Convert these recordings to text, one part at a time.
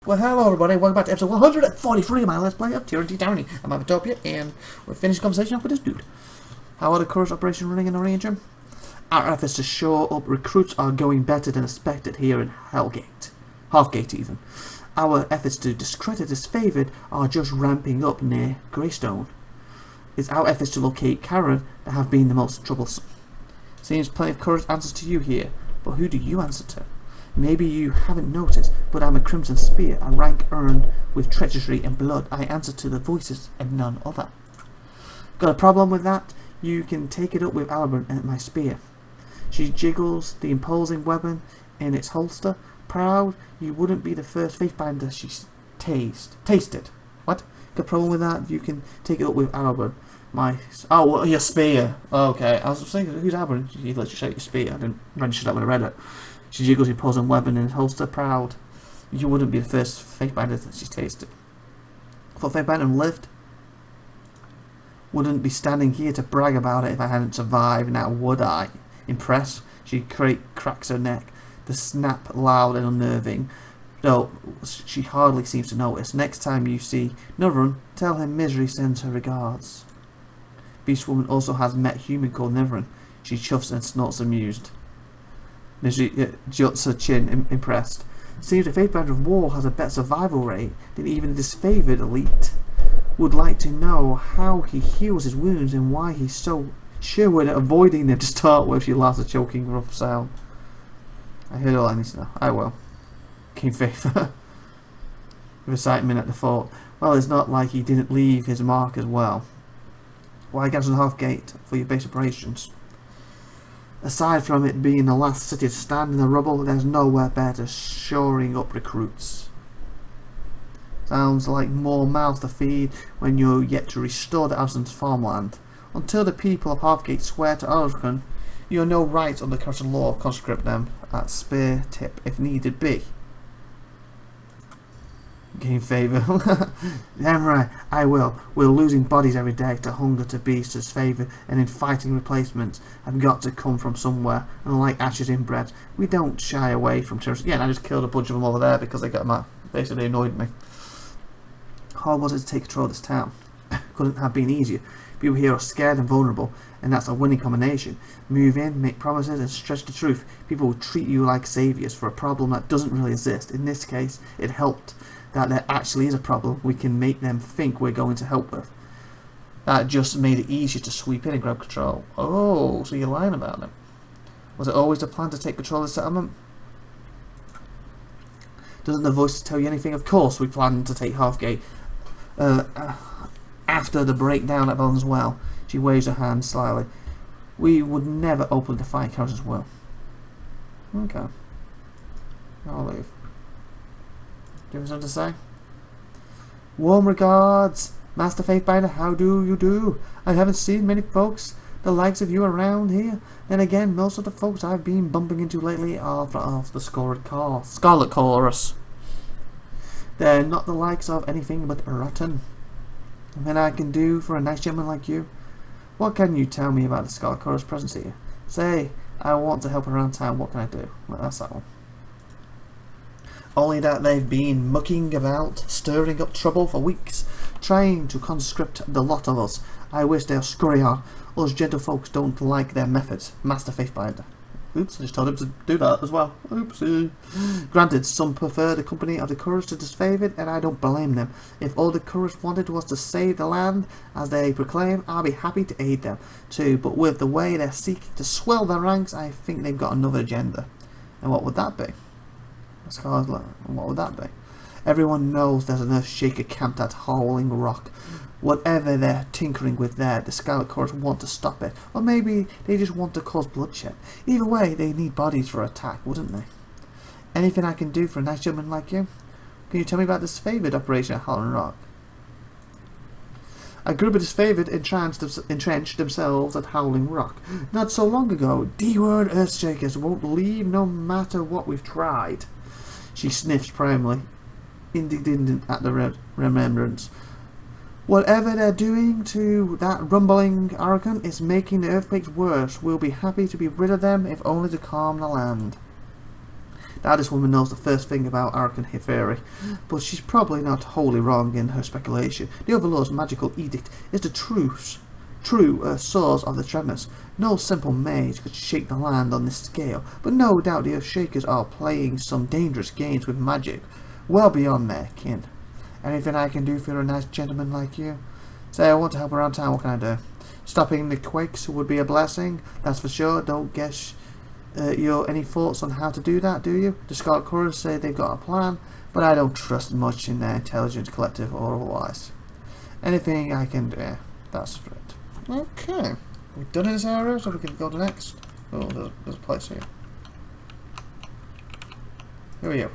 Well, hello everybody, welcome back to episode 143 of my Let's Play of Tyranny. I'm IVATOPIA, and we're finished conversation off with this dude. How are the current operation running in the region? Our efforts to shore up recruits are going better than expected here in Halfgate even. Our efforts to discredit disfavored are just ramping up near Greystone. It's our efforts to locate Karen that have been the most troublesome. Seems plenty of courage answers to you here, but who do you answer to? Maybe you haven't noticed, but I'm a Crimson Spear, a rank earned with treachery and blood. I answer to the voices and none other. Got a problem with that? You can take it up with Albert and my spear. She jiggles the imposing weapon in its holster. Proud, you wouldn't be the first faithbinder she's tasted. What? Got a problem with that? You can take it up with Albert. Your spear. Okay, I was thinking, who's Albert? You let you shout your spear. I didn't register that when I read it. She jiggles the imposing weapon in its holster. Proud, you wouldn't be the first faithbinder that she's tasted. For faithbinder lived, wouldn't be standing here to brag about it if I hadn't survived. Now would I? Impressed, she cracks her neck. The snap loud and unnerving, though she hardly seems to notice. Next time you see Nivern, tell him Misery sends her regards. Beast Woman also has met human called Nivern. She chuffs and snorts amused. Misery juts her chin, impressed. Seems the Faithbinder of War has a better survival rate than even the disfavored elite. Would like to know how he heals his wounds and why he's so sure at avoiding them to start with. She laughs a choking rough sound. I heard all I need to know. I will. King Favor. With excitement at the thought. Well, it's not like he didn't leave his mark as well. Why Garrison Halfgate for your base operations? Aside from it being the last city to stand in the rubble, there's nowhere better shoring up recruits. Sounds like more mouths to feed when you're yet to restore the Alston's farmland. Until the people of Halfgate swear to Ulricon, you have no right under current law to conscript them at spear tip if needed be. Gain favour. Damn right, I will. We're losing bodies every day to hunger, to beasts, to favour, and in fighting replacements have got to come from somewhere, and like ashes inbred, we don't shy away from terrorists. Yeah, and I just killed a bunch of them over there because they got mad. Basically annoyed me. How was it to take control of this town? Couldn't have been easier. People here are scared and vulnerable, and that's a winning combination. Move in, make promises, and stretch the truth. People will treat you like saviours for a problem that doesn't really exist. In this case, it helped that there actually is a problem we can make them think we're going to help with. That just made it easier to sweep in and grab control. Oh, so you're lying about them. Was it always the plan to take control of the settlement? Doesn't the voices tell you anything? Of course we planned to take Halfgate. After the breakdown at Bellen's Well, she waves her hand slyly. We would never open the fight Carrot's Will. Okay. I'll leave. Do you have something to say? Warm regards, Master Faithbinder. How do you do? I haven't seen many folks the likes of you around here. Then again, most of the folks I've been bumping into lately are off the Scarlet Chorus. They're not the likes of anything but rotten. What I can do for a nice gentleman like you? What can you tell me about the Scarlet Chorus presence here? Say, I want to help around town. What can I do? Well, that's that one. Only that they've been mucking about, stirring up trouble for weeks, trying to conscript the lot of us. I wish they'll scurry on. Us gentle folks don't like their methods. Master Faithbinder. Oops, I just told him to do that as well. Oopsie. Granted, some prefer the company of the Courage to disfavored, and I don't blame them. If all the Courage wanted was to save the land, as they proclaim, I'll be happy to aid them too. But with the way they're seeking to swell their ranks, I think they've got another agenda. And what would that be? What would that be? Everyone knows there's an Earthshaker camped at Howling Rock. Whatever they're tinkering with there, the Scarlet Chorus want to stop it. Or maybe they just want to cause bloodshed. Either way, they need bodies for attack, wouldn't they? Anything I can do for a nice gentleman like you? Can you tell me about this favoured operation at Howling Rock? A group of disfavored entrenched themselves at Howling Rock. Not so long ago, D-word Earthshakers won't leave no matter what we've tried. She sniffs primarily, indignant at the remembrance. Whatever they're doing to that rumbling Archon is making the earthquakes worse. We'll be happy to be rid of them if only to calm the land. Now this woman knows the first thing about Arakan Hiferi, but she's probably not wholly wrong in her speculation. The Overlord's magical edict is the true source of the tremors. No simple mage could shake the land on this scale, but no doubt the Earthshakers are playing some dangerous games with magic, well beyond their kin. Anything I can do for a nice gentleman like you? Say I want to help around town, what can I do? Stopping the quakes would be a blessing, that's for sure. Don't guess any thoughts on how to do that, do you? The Scarlet Coureurs say they've got a plan, but I don't trust much in their intelligence, collective or otherwise. Anything I can do, that's for it. Okay, we've done in this area, so we can go to next. Oh, there's a place here. Here we go.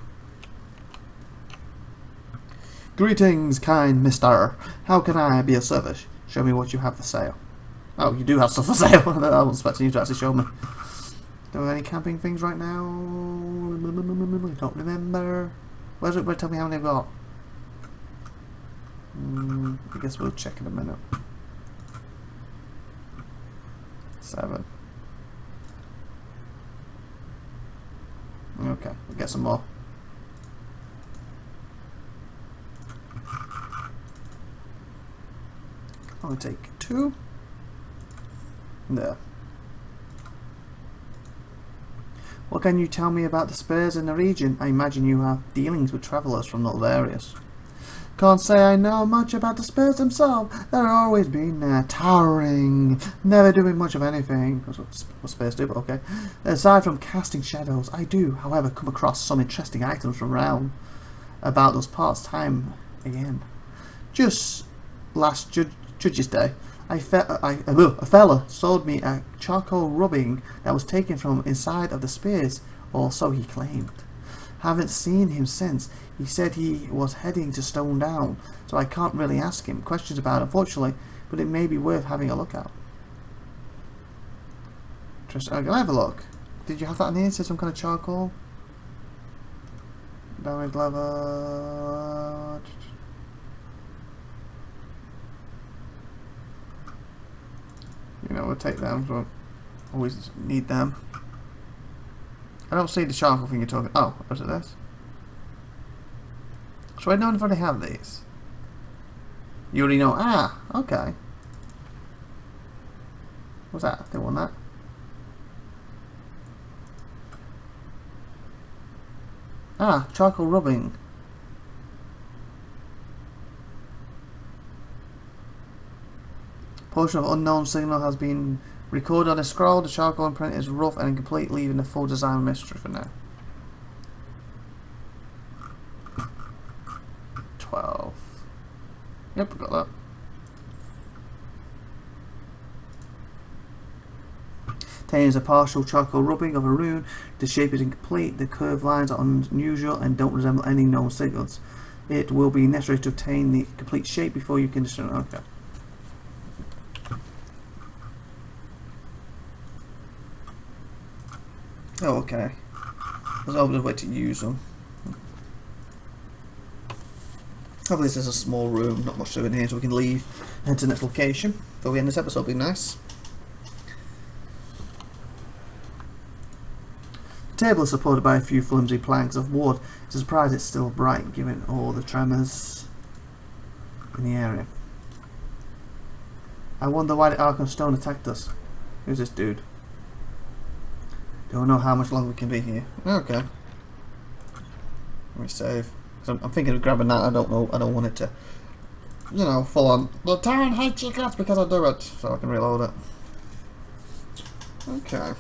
Greetings, kind mister. How can I be of service? Show me what you have for sale. Oh, you do have stuff for sale. I wasn't expecting you to actually show me. Do we have any camping things right now? I don't remember. Where's it? Tell me how many I've got. I guess we'll check in a minute. 7. Okay, we'll get some more. I'll take 2. There. What can you tell me about the Spurs in the region? I imagine you have dealings with travellers from those areas. Can't say I know much about the Spurs themselves. They're always been there, towering, never doing much of anything. That's what Spurs do, but okay. Aside from casting shadows, I do, however, come across some interesting items from around about those parts time again. Just last Judge's Day, a fella sold me a charcoal rubbing that was taken from inside of the spears, or so he claimed. Haven't seen him since. He said he was heading to Stone Down, so I can't really ask him questions about it, unfortunately, but it may be worth having a look at. I'll have a look. Did you have that in here? It said some kind of charcoal? Damaged leather. You know, we'll take them, so always need them. I don't see the charcoal thing you're talking. Oh, was it this? So I know if I have these. You already know. Ah, okay. What's that? They want that. Ah, charcoal rubbing. Portion of unknown signal has been recorded on a scroll. The charcoal imprint is rough and incomplete, leaving the full design mystery for now. 12. Yep, we got that. Contains a partial charcoal rubbing of a rune. The shape is incomplete. The curved lines are unusual and don't resemble any known signals. It will be necessary to obtain the complete shape before you can discern. Okay. Oh, okay. There's always a way to use them. Hopefully this is a small room, not much to in here, so we can leave and head to the next location. Before we end this episode, be nice. The table is supported by a few flimsy planks of wood. It's a surprise it's still bright, given all the tremors in the area. I wonder why the Arkham Stone attacked us. Who's this dude? Don't know how much longer we can be here. Okay. Let me save. I'm thinking of grabbing that. I don't know. I don't want it to, you know, full on. The Tyranny hates you guys because I do it. So I can reload it. Okay.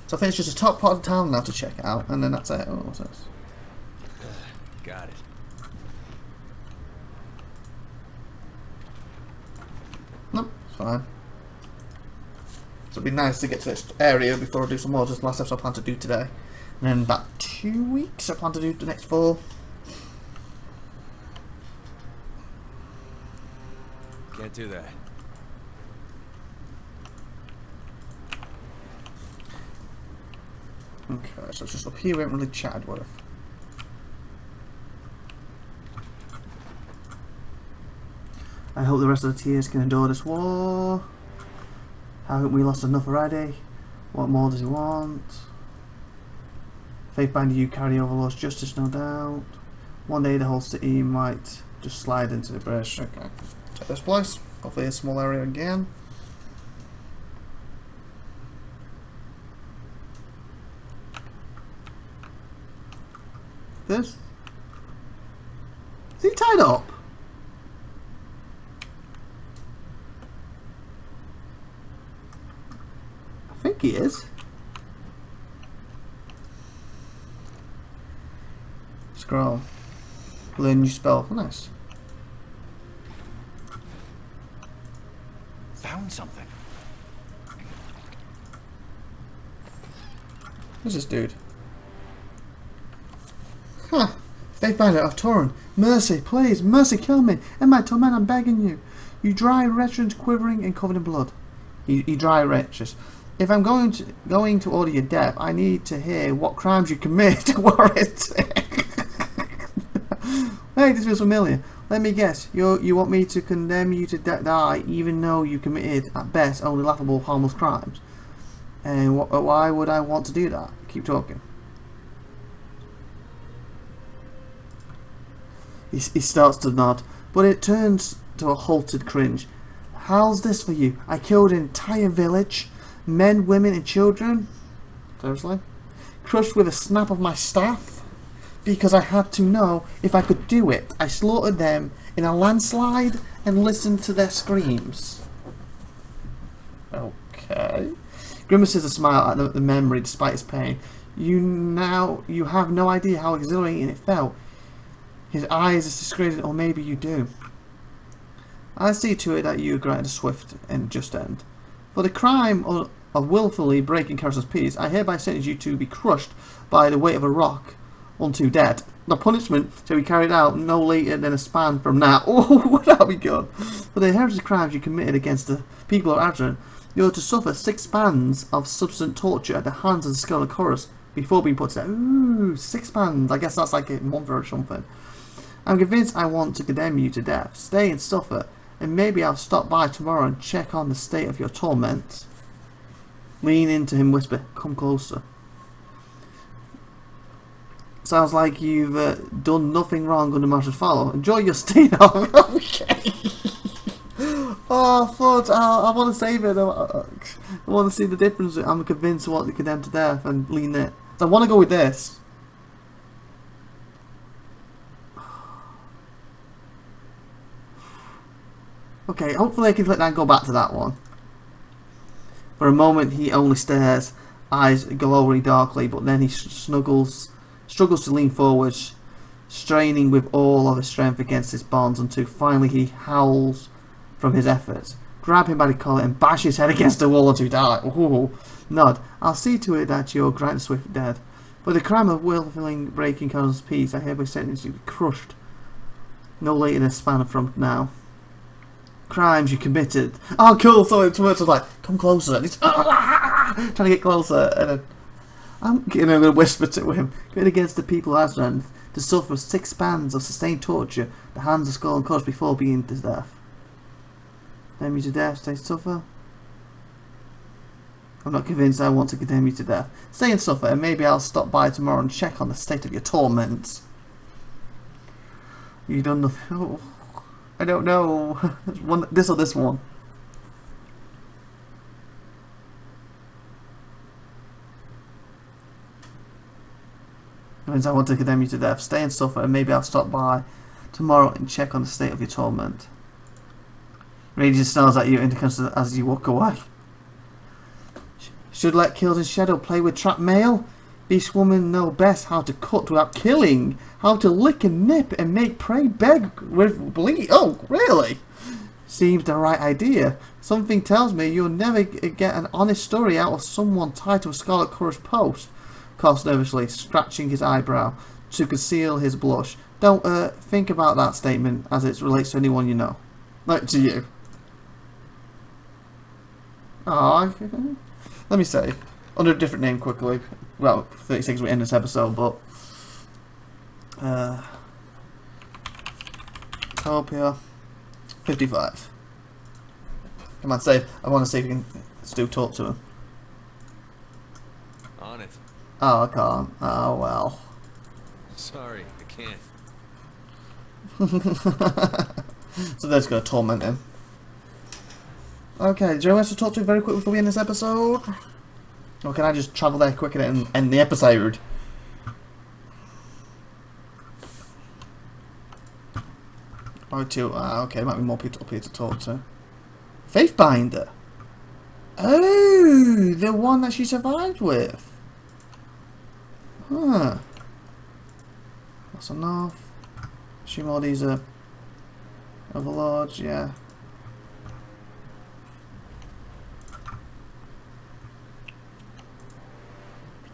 So I think it's just a top part of town now to check out, and then that's it. Oh, what's this? Got it. Nope, it's fine. So it'd be nice to get to this area before I do some more. Just the last episode I plan to do today. And then about 2 weeks I plan to do the next 4. Can't do that. Okay, so it's just up here we haven't really chatted with. I hope the rest of the tiers can endure this war. Haven't we lost enough already? What more does he want? Faith behind you carry over Lord's justice, no doubt. One day the whole city might just slide into the bridge. Okay. Check this place. Hopefully a small area again. This? Is he tied up? I think he is. Scroll. Learn new spell. Nice. Found something. Who's this dude? Huh. Faith Bandit of Torrent. Mercy, please, mercy, kill me. And my torment, I'm begging you. You dry wretches quivering and covered in blood. You dry wretches. If I'm going to order your death, I need to hear what crimes you commit. Warrant. Hey, this feels familiar. Let me guess. You want me to condemn you to die, even though you committed, at best, only laughable, harmless crimes. And why would I want to do that? Keep talking. He starts to nod, but it turns to a halted cringe. How's this for you? I killed an entire village, men, women, and children. Seriously? Crushed with a snap of my staff, because I had to know if I could do it. I slaughtered them in a landslide and listened to their screams. Okay. Grimaces a smile at the memory despite his pain. You have no idea how exhilarating it felt. His eyes are discreet, or maybe you do. I see to it that you grant a swift and just end. For the crime of willfully breaking Carousel's peace, I hereby sentence you to be crushed by the weight of a rock unto death. The punishment shall be carried out no later than a span from now. Oh, would that be good? For the heritage crimes you committed against the people of Adrian, you are to suffer 6 spans of subsequent torture at the hands of the skeleton chorus before being put to death. Ooh, 6 spans. I guess that's like a month or something. I'm convinced I want to condemn you to death. Stay and suffer, and maybe I'll stop by tomorrow and check on the state of your torment. Lean into him, whisper, come closer. Sounds like you've done nothing wrong under Marshall's follow. Enjoy your stay now. Okay. Oh, fudge. I want to save it. I want to see the difference. I'm convinced I want to condemn to death and lean it. So I want to go with this. Okay, hopefully I can let that go back to that one. For a moment he only stares, eyes glowing darkly, but then he struggles to lean forward, straining with all of his strength against his bonds until finally he howls from his efforts. Grab him by the collar and bash his head against the wall until he dies. Ooh. Nod. I'll see to it that you're granted swift death. For the crime of willfully breaking Colonel's peace, I hereby sentence you to be crushed no later than a span from now. Crimes you committed. Oh, cool. So it's like, come closer. And he's trying to get closer. And I'm going to whisper to him. Going against the people of Aslan to suffer 6 spans of sustained torture, the hands of skull and cross before being to death. Condemn you to death, stay and suffer. I'm not convinced I want to condemn you to death. Stay and suffer, and maybe I'll stop by tomorrow and check on the state of your torment. You done nothing. Oh. I don't know. This or this one. Means I want to condemn you to death. Stay and suffer, and maybe I'll stop by tomorrow and check on the state of your torment. Raging snarls at you as you walk away. Should let kills in shadow play with trapped mail? These women know best how to cut without killing, how to lick and nip and make prey beg with bleed. Oh, really? Seems the right idea. Something tells me you'll never get an honest story out of someone tied to a Scarlet Chorus post. Coughs nervously, scratching his eyebrow to conceal his blush. Don't think about that statement as it relates to anyone you know. Like to you. Oh, let me say. Under a different name quickly. Well, 36 we end this episode, but IVATOPIA 55. Come on, save. I want to see if you can still talk to him. On it. Oh, I can't. Oh, well. Sorry, I can't. So that's going to torment him. Okay, do you want to talk to me very quick before we end this episode? Or can I just travel there quicker and end the episode? Oh, two. Okay, there might be more people up here to talk to. Faithbinder. Oh, the one that she survived with. Huh. That's enough. Assume all these are overlords, yeah.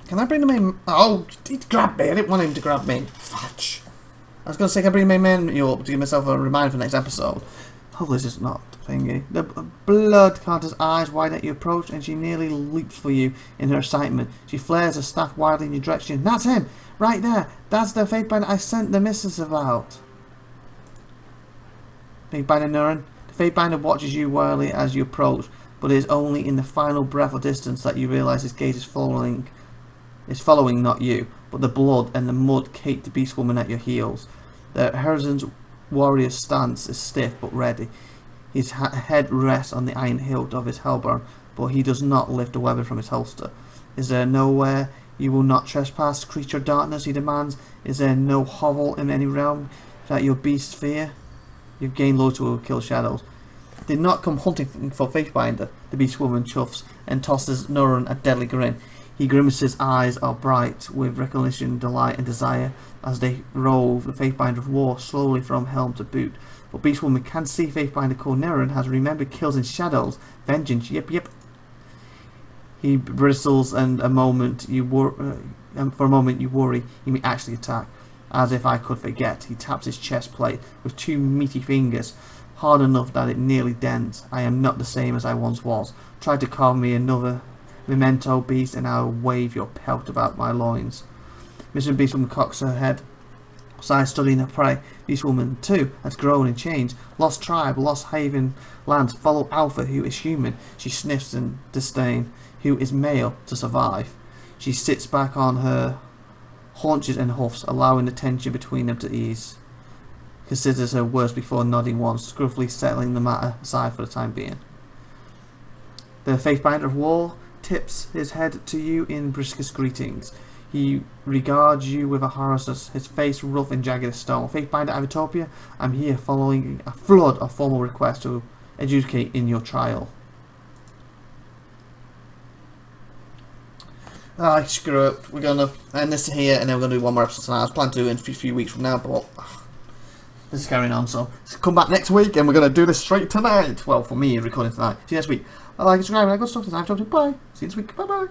Can I bring the main... Oh, he grabbed me. I didn't want him to grab me. Fudge. I was going to say, can I bring my menu up to give myself a reminder for the next episode? Hopefully this is not thingy. The blood Carter's eyes widen at your approach and she nearly leaps for you in her excitement. She flares her staff wildly in your direction. That's him! Right there! That's the Faithbinder I sent the missives about. Faithbinder Nuren. The Faithbinder watches you warily as you approach, but it is only in the final breath of distance that you realise his gaze is following not you, but the blood and the mud caked the beast woman at your heels. The Herzan's warrior's stance is stiff but ready. His head rests on the iron hilt of his halberd, but he does not lift the weapon from his holster. Is there nowhere you will not trespass, creature of darkness, he demands? Is there no hovel in any realm that your beasts fear? You've gained loads to kill shadows. Did not come hunting for Faithbinder, the beast woman chuffs and tosses Nuren a deadly grin. He grimaces, eyes are bright with recognition, delight and desire as they rove the Faithbinder of war slowly from helm to boot. But Beastwoman can see Faithbinder called Nuren has remembered kills in shadows. Vengeance, yep. He bristles and for a moment you worry he may actually attack. As if I could forget, he taps his chest plate with two meaty fingers, hard enough that it nearly dents. I am not the same as I once was. Try to carve me another memento beast and I'll wave your pelt about my loins. Mr. Beastwoman cocks her head, sighs studying her prey. Beastwoman too has grown and changed. Lost tribe, lost haven lands, follow Alpha who is human. She sniffs in disdain, who is male to survive. She sits back on her haunches and huffs, allowing the tension between them to ease. Considers her words before nodding once, gruffly settling the matter aside for the time being. The Faithbinder of War tips his head to you in briskest greetings. He regards you with a harassment, his face rough and jagged as stone. Faithbinder IVATOPIA, I'm here following a flood of formal requests to adjudicate in your trial. Screw it. We're going to end this here and then we're going to do one more episode tonight. I was planning to do it in a few weeks from now, but this is carrying on. So come back next week and we're going to do this straight tonight. Well, for me, recording tonight. See you next week. Like, subscribe, and I got stuff. Bye. See you next week. Bye bye.